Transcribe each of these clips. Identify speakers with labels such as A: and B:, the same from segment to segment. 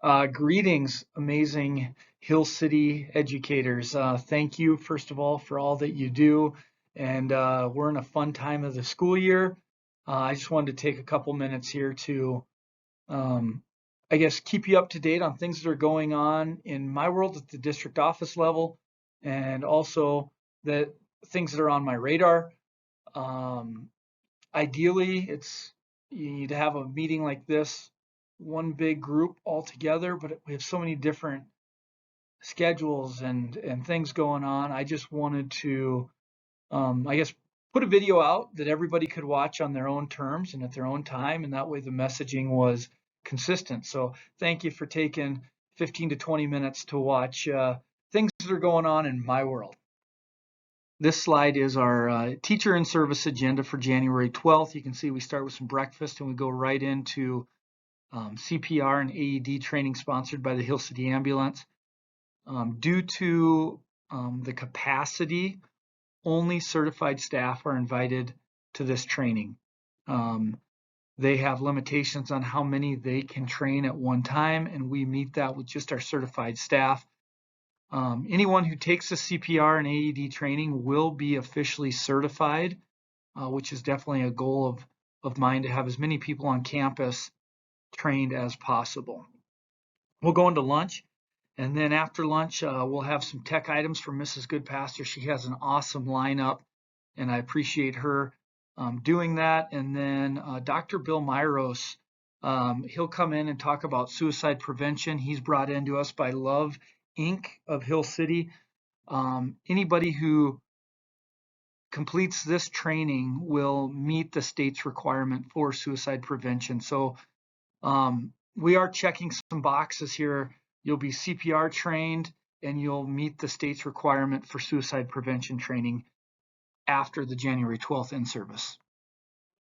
A: Greetings, amazing Hill City educators. Thank you, first of all, for all that you do. And we're in a fun time of the school year. I just wanted to take a couple minutes here to, um, I guess, keep you up to date on things that are going on in my world at the district office level, and also the things that are on my radar. Um, Ideally, it's you need to have a meeting like this, one big group all together, but we have so many different schedules and things going on. I just wanted to, I guess, put a video out that everybody could watch on their own terms and at their own time, and that way the messaging was consistent. So thank you for taking 15 to 20 minutes to watch things that are going on in my world. This slide is our teacher in service agenda for January 12th. You can see we start with some breakfast and we go right into CPR and AED training sponsored by the Hill City Ambulance. Due to the capacity, only certified staff are invited to this training. They have limitations on how many they can train at one time, and we meet that with just our certified staff. Anyone who takes the CPR and AED training will be officially certified, which is definitely a goal of mine, to have as many people on campus trained as possible. We'll go into lunch, and then after lunch, we'll have some tech items from Mrs. Goodpaster. She has an awesome lineup, and I appreciate her doing that. And then Dr. Bill Myros, he'll come in and talk about suicide prevention. He's brought into us by Love Inc. of Hill City. Anybody who completes this training will meet the state's requirement for suicide prevention. So we are checking some boxes here. You'll be CPR trained and you'll meet the state's requirement for suicide prevention training after the January 12th in-service.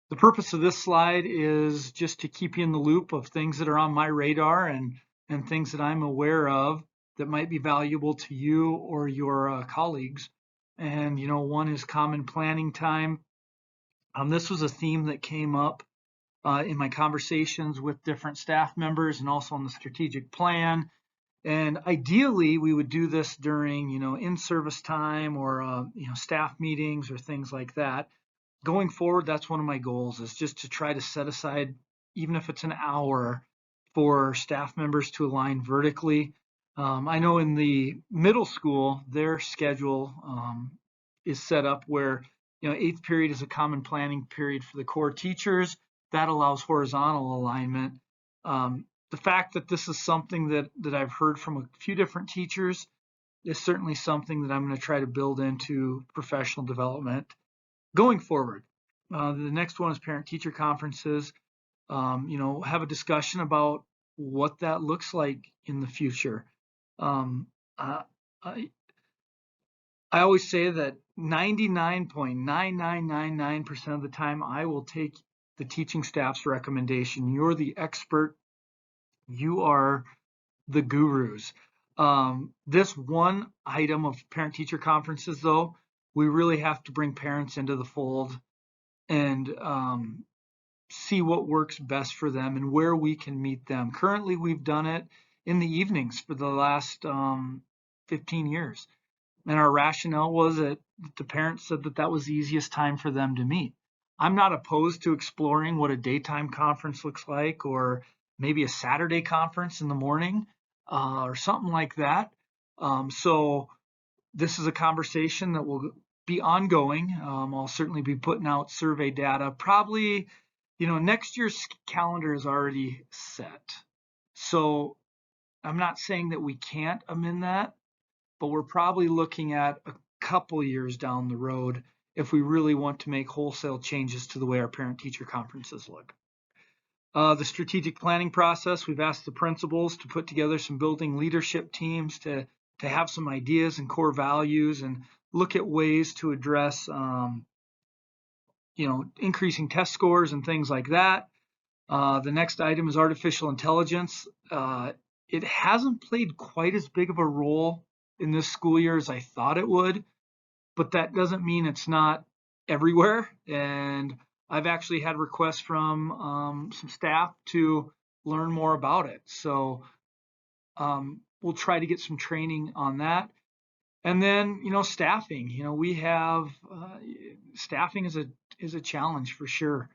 A: The purpose of this slide is just to keep you in the loop of things that are on my radar and things that I'm aware of that might be valuable to you or your colleagues. And, one is common planning time. This was a theme that came up in my conversations with different staff members and also on the strategic plan. And ideally, we would do this during, in-service time or, staff meetings or things like that. Going forward, that's one of my goals, is just to try to set aside, even if it's an hour, for staff members to align vertically. I know in the middle school, their schedule is set up where, eighth period is a common planning period for the core teachers. That allows horizontal alignment. The fact that this is something that I've heard from a few different teachers is certainly something that I'm going to try to build into professional development going forward. The next one is parent-teacher conferences. Have a discussion about what that looks like in the future. I always say that 99.9999% of the time I will take the teaching staff's recommendation. You're the expert. You are the gurus. This one item of parent-teacher conferences, though, we really have to bring parents into the fold and see what works best for them and where we can meet them. Currently, we've done it in the evenings for the last 15 years. And our rationale was that the parents said that was the easiest time for them to meet. I'm not opposed to exploring what a daytime conference looks like, or maybe a Saturday conference in the morning or something like that. So this is a conversation that will be ongoing. I'll certainly be putting out survey data. Probably, next year's calendar is already set. So I'm not saying that we can't amend that, but we're probably looking at a couple years down the road if we really want to make wholesale changes to the way our parent-teacher conferences look. The strategic planning process, we've asked the principals to put together some building leadership teams to have some ideas and core values and look at ways to address, increasing test scores and things like that. The next item is artificial intelligence. It hasn't played quite as big of a role in this school year as I thought it would, but that doesn't mean it's not everywhere. And I've actually had requests from some staff to learn more about it. So we'll try to get some training on that. And then, staffing. We have staffing is a challenge for sure.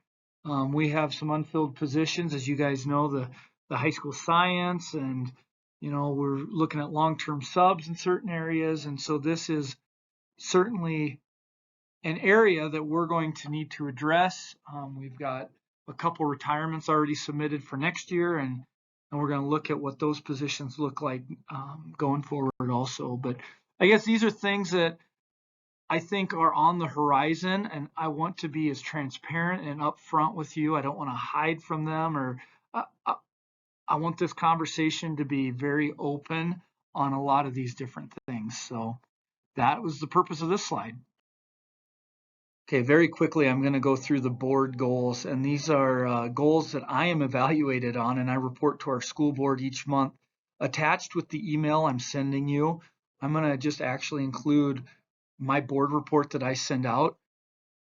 A: We have some unfilled positions, as you guys know, the high school science, and we're looking at long-term subs in certain areas, and so this is certainly an area that we're going to need to address. We've got a couple retirements already submitted for next year, and we're going to look at what those positions look like going forward also. But I guess these are things that I think are on the horizon, and I want to be as transparent and upfront with you. I don't want to hide from them, or I want this conversation to be very open on a lot of these different things. So that was the purpose of this slide. Okay, very quickly, I'm going to go through the board goals, and these are goals that I am evaluated on, and I report to our school board each month. Attached with the email I'm sending you, I'm going to just actually include my board report that I send out,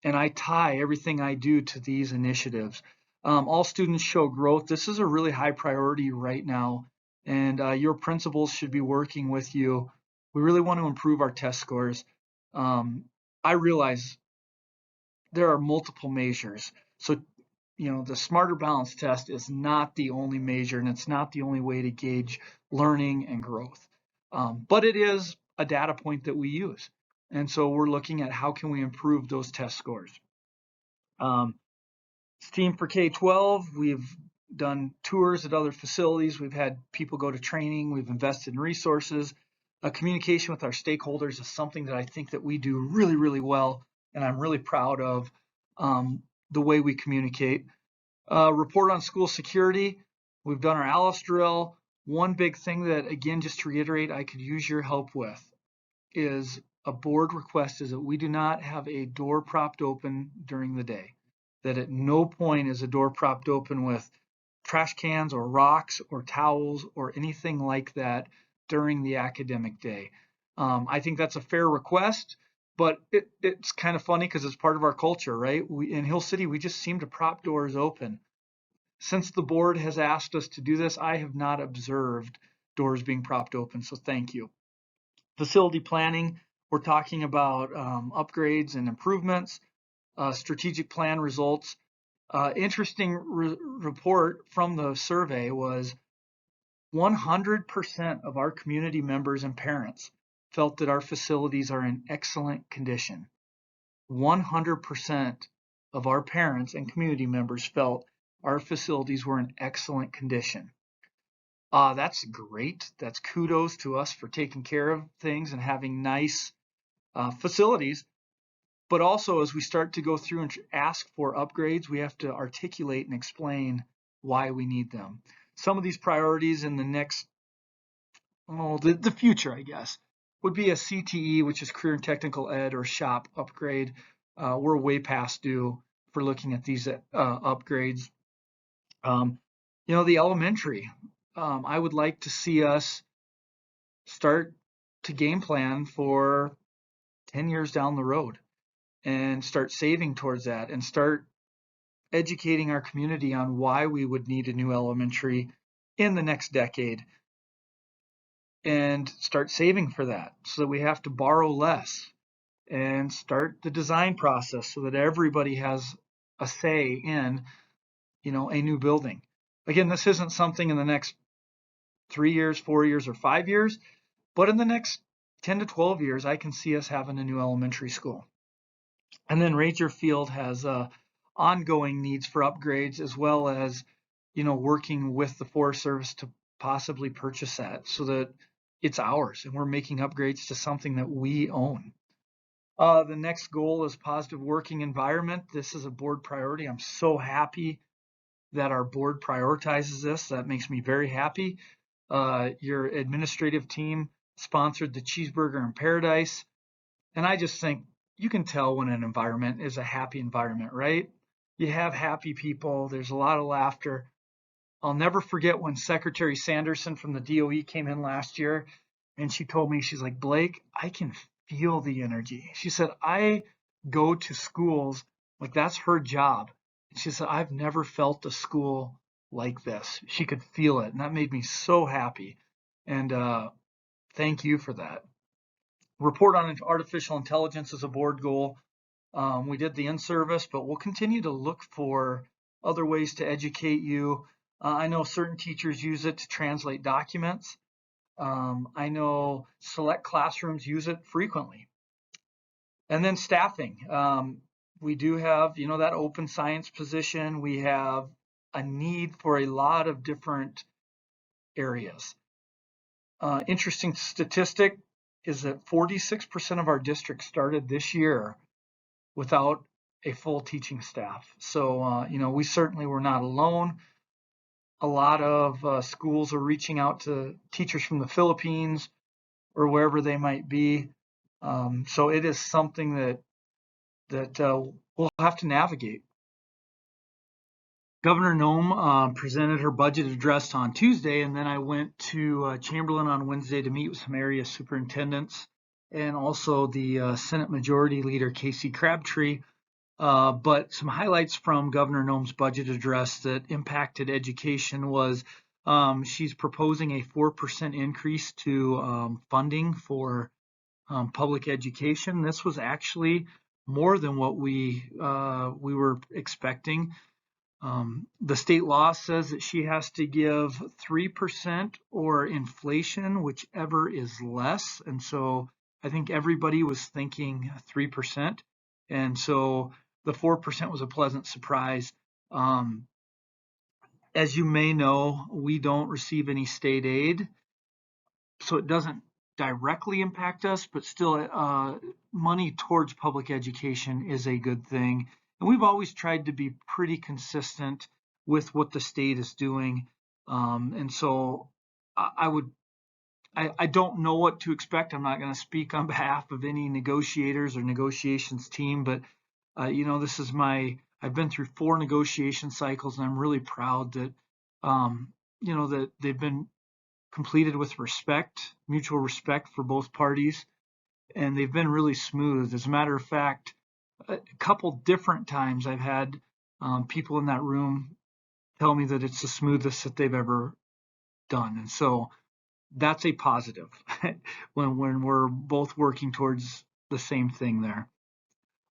A: and I tie everything I do to these initiatives. All students show growth. This is a really high priority right now, and your principals should be working with you. We really want to improve our test scores. I realize there are multiple measures. So, the Smarter Balance test is not the only measure, and it's not the only way to gauge learning and growth. But it is a data point that we use. And so we're looking at how can we improve those test scores. STEAM for K-12, we've done tours at other facilities. We've had people go to training. We've invested in resources. Communication with our stakeholders is something that I think that we do really, really well, and I'm really proud of the way we communicate. Report on school security. We've done our ALICE drill. One big thing that, again, just to reiterate, I could use your help with is a board request is that we do not have a door propped open during the day. That at no point is a door propped open with trash cans or rocks or towels or anything like that during the academic day. I think that's a fair request, but it's kind of funny because it's part of our culture, right? In Hill City, we just seem to prop doors open. Since the board has asked us to do this, I have not observed doors being propped open, so thank you. Facility planning, we're talking about upgrades and improvements. Strategic plan results. Interesting report from the survey was 100% of our community members and parents felt that our facilities are in excellent condition. 100% of our parents and community members felt our facilities were in excellent condition. That's great. That's kudos to us for taking care of things and having nice facilities. But also, as we start to go through and ask for upgrades, we have to articulate and explain why we need them. Some of these priorities in the next, the future, I guess, would be a CTE, which is Career and Technical Ed, or SHOP upgrade. We're way past due for looking at these upgrades. The elementary, I would like to see us start to game plan for 10 years down the road and start saving towards that and start educating our community on why we would need a new elementary in the next decade and start saving for that so that we have to borrow less and start the design process so that everybody has a say in, a new building. Again, this isn't something in the next 3 years, 4 years, or 5 years, but in the next 10 to 12 years, I can see us having a new elementary school. And then Ranger Field has ongoing needs for upgrades, as well as, working with the Forest Service to possibly purchase that so that it's ours and we're making upgrades to something that we own. The next goal is positive working environment. This is a board priority. I'm so happy that our board prioritizes this. That makes me very happy. Your administrative team sponsored the Cheeseburger in Paradise. And I just think you can tell when an environment is a happy environment, right? You have happy people. There's a lot of laughter. I'll never forget when Secretary Sanderson from the DOE came in last year and she told me, she's like, Blake, I can feel the energy. She said, I go to schools, like that's her job. She said, I've never felt a school like this. She could feel it, and that made me so happy. And thank you for that. Report on artificial intelligence is a board goal. We did the in-service, but we'll continue to look for other ways to educate you. I know certain teachers use it to translate documents. I know select classrooms use it frequently. And then staffing. We do have, that open science position. We have a need for a lot of different areas. Interesting statistic is that 46% of our district started this year without a full teaching staff. So, we certainly were not alone. A lot of schools are reaching out to teachers from the Philippines or wherever they might be. So it is something that we'll have to navigate. Governor Noem presented her budget address on Tuesday, and then I went to Chamberlain on Wednesday to meet with some area superintendents and also the Senate Majority Leader Casey Crabtree. But some highlights from Governor Noem's budget address that impacted education was she's proposing a 4% increase to funding for public education. This was actually more than what we were expecting. The state law says that she has to give 3% or inflation, whichever is less. And so I think everybody was thinking 3%. And so the 4% was a pleasant surprise. As you may know, we don't receive any state aid, so it doesn't directly impact us, but still money towards public education is a good thing. And we've always tried to be pretty consistent with what the state is doing. And so I don't know what to expect. I'm not going to speak on behalf of any negotiators or negotiations team, but this is I've been through 4 negotiation cycles, and I'm really proud that, that they've been completed with respect, mutual respect for both parties, and they've been really smooth. As a matter of fact, a couple different times I've had people in that room tell me that it's the smoothest that they've ever done, and so that's a positive when we're both working towards the same thing there.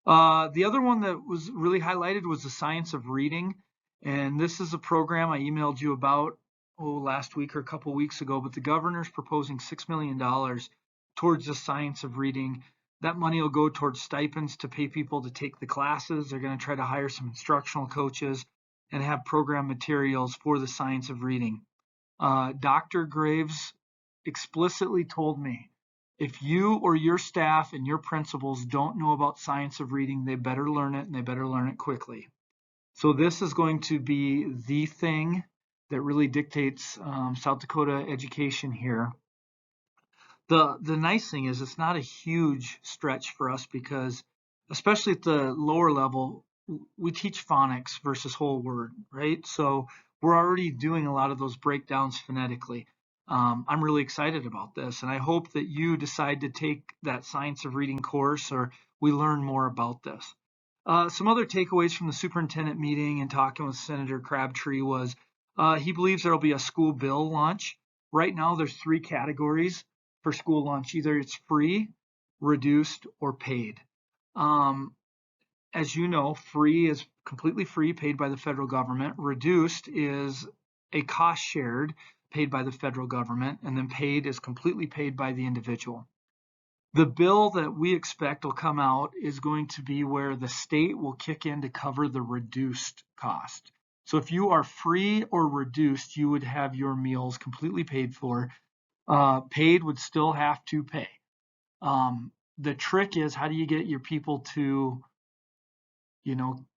A: The other one that was really highlighted was the science of reading, and this is a program I emailed you about last week or a couple weeks ago, but the governor's proposing $6 million towards the science of reading. That money will go towards stipends to pay people to take the classes. They're going to try to hire some instructional coaches and have program materials for the science of reading. Dr. Graves explicitly told me, if you or your staff and your principals don't know about science of reading, they better learn it, and they better learn it quickly. So this is going to be the thing that really dictates South Dakota education here. The nice thing is it's not a huge stretch for us because, especially at the lower level, we teach phonics versus whole word, right? So we're already doing a lot of those breakdowns phonetically. I'm really excited about this, and I hope that you decide to take that science of reading course or we learn more about this. Some other takeaways from the superintendent meeting and talking with Senator Crabtree was he believes there will be a school bill launch. Right now, there's 3 categories for school lunch. Either it's free, reduced, or paid. As you know, free is completely free, paid by the federal government. Reduced is a cost shared, paid by the federal government, and then paid is completely paid by the individual. The bill that we expect will come out is going to be where the state will kick in to cover the reduced cost. So if you are free or reduced, you would have your meals completely paid for. Paid would still have to pay. The trick is, how do you get your people to,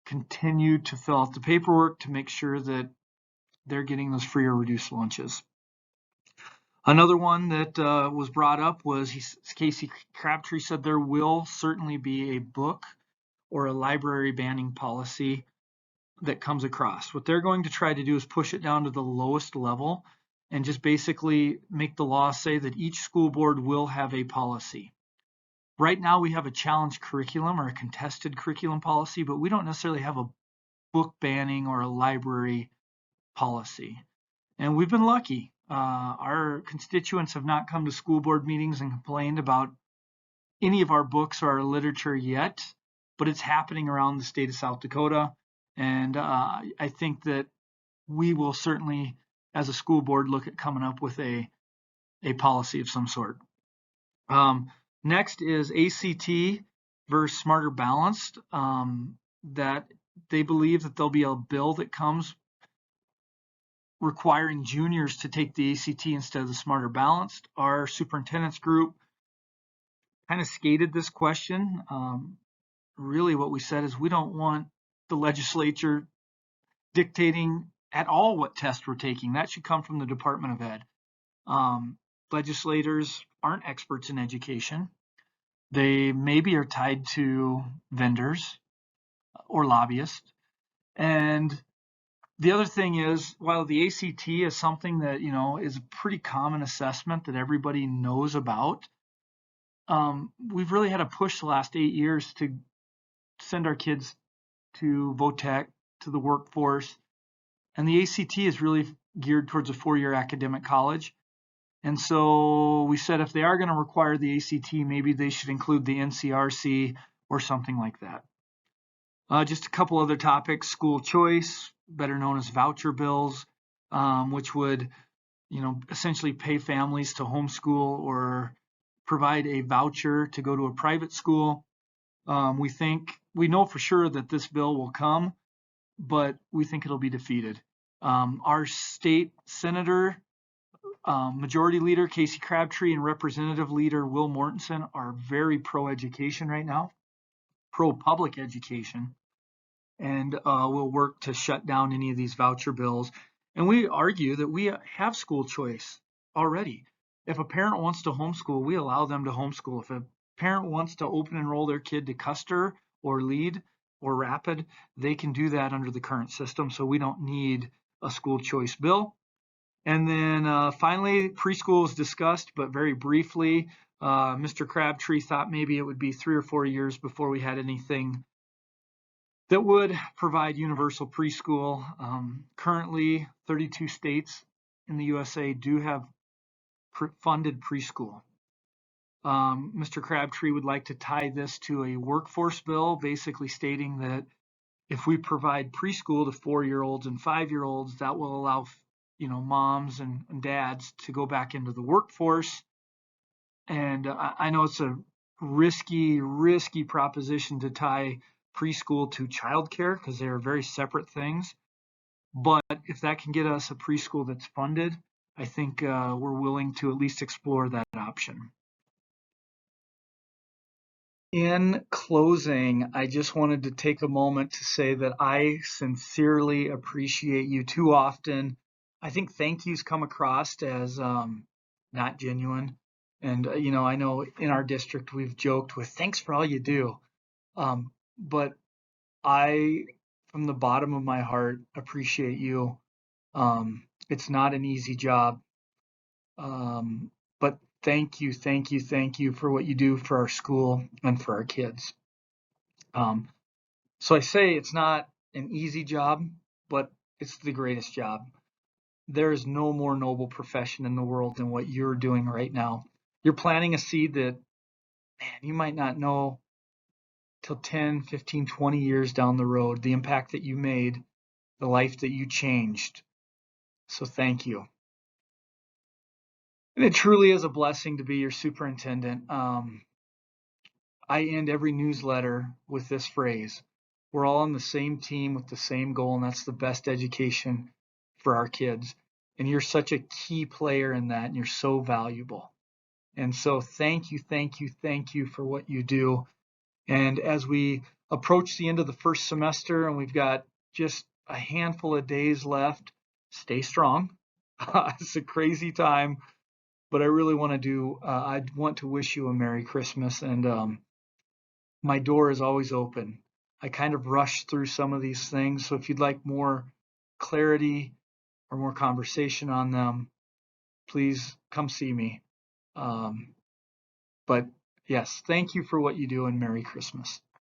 A: continue to fill out the paperwork to make sure that they're getting those free or reduced lunches? Another one that was brought up was Casey Crabtree said there will certainly be a book or a library banning policy that comes across. What they're going to try to do is push it down to the lowest level and just basically make the law say that each school board will have a policy. Right now we have a challenged curriculum or a contested curriculum policy, but we don't necessarily have a book banning or a library policy. And we've been lucky. Our constituents have not come to school board meetings and complained about any of our books or our literature yet, but it's happening around the state of South Dakota. And I think that we will certainly, as a school board, look at coming up with a policy of some sort. Next is ACT versus Smarter Balanced. That they believe that there'll be a bill that comes requiring juniors to take the ACT instead of the Smarter Balanced. Our superintendent's group kind of skated this question. Really what we said is we don't want the legislature dictating at all what test we're taking. That should come from the Department of Ed. Legislators aren't experts in education. They maybe are tied to vendors or lobbyists. And the other thing is, while the ACT is something that, is a pretty common assessment that everybody knows about, we've really had a push the last 8 years to send our kids to VOTEC, to the workforce. And the ACT is really geared towards a 4-year academic college. And so we said if they are going to require the ACT, maybe they should include the NCRC or something like that. Just a couple other topics: school choice, better known as voucher bills, which would, essentially pay families to homeschool or provide a voucher to go to a private school. We know for sure that this bill will come, but we think it'll be defeated. Our state senator, majority leader Casey Crabtree, and representative leader Will Mortensen are very pro-education right now, pro-public education, and will work to shut down any of these voucher bills. And we argue that we have school choice already. If a parent wants to homeschool, we allow them to homeschool. If a parent wants to open enroll their kid to Custer or Lead or Rapid, they can do that under the current system, so we don't need a school choice bill. And then finally, preschool is discussed, but very briefly. Mr. Crabtree thought maybe it would be 3 or 4 years before we had anything that would provide universal preschool. Currently, 32 states in the USA do have funded preschool. Mr. Crabtree would like to tie this to a workforce bill, basically stating that if we provide preschool to 4-year-olds and 5-year-olds, that will allow moms and dads to go back into the workforce. And I know it's a risky proposition to tie preschool to childcare because they are very separate things. But if that can get us a preschool that's funded, I think we're willing to at least explore that option. In closing, I just wanted to take a moment to say that I sincerely appreciate you. Too often, I think thank yous come across as not genuine. And, I know in our district we've joked with thanks for all you do. But I, from the bottom of my heart, appreciate you. It's not an easy job. But thank you for what you do for our school and for our kids. So I say it's not an easy job, but it's the greatest job. There is no more noble profession in the world than what you're doing right now. You're planting a seed that, man, you might not know till 10, 15, 20 years down the road, the impact that you made, the life that you changed. So thank you. And it truly is a blessing to be your superintendent. I end every newsletter with this phrase: we're all on the same team with the same goal, and that's the best education for our kids. And you're such a key player in that, and you're so valuable. And so thank you for what you do. And as we approach the end of the first semester and we've got just a handful of days left, stay strong. It's a crazy time, but I really want to wish you a Merry Christmas. And my door is always open. I kind of rush through some of these things, so if you'd like more clarity or more conversation on them, please come see me. But yes, thank you for what you do, and Merry Christmas.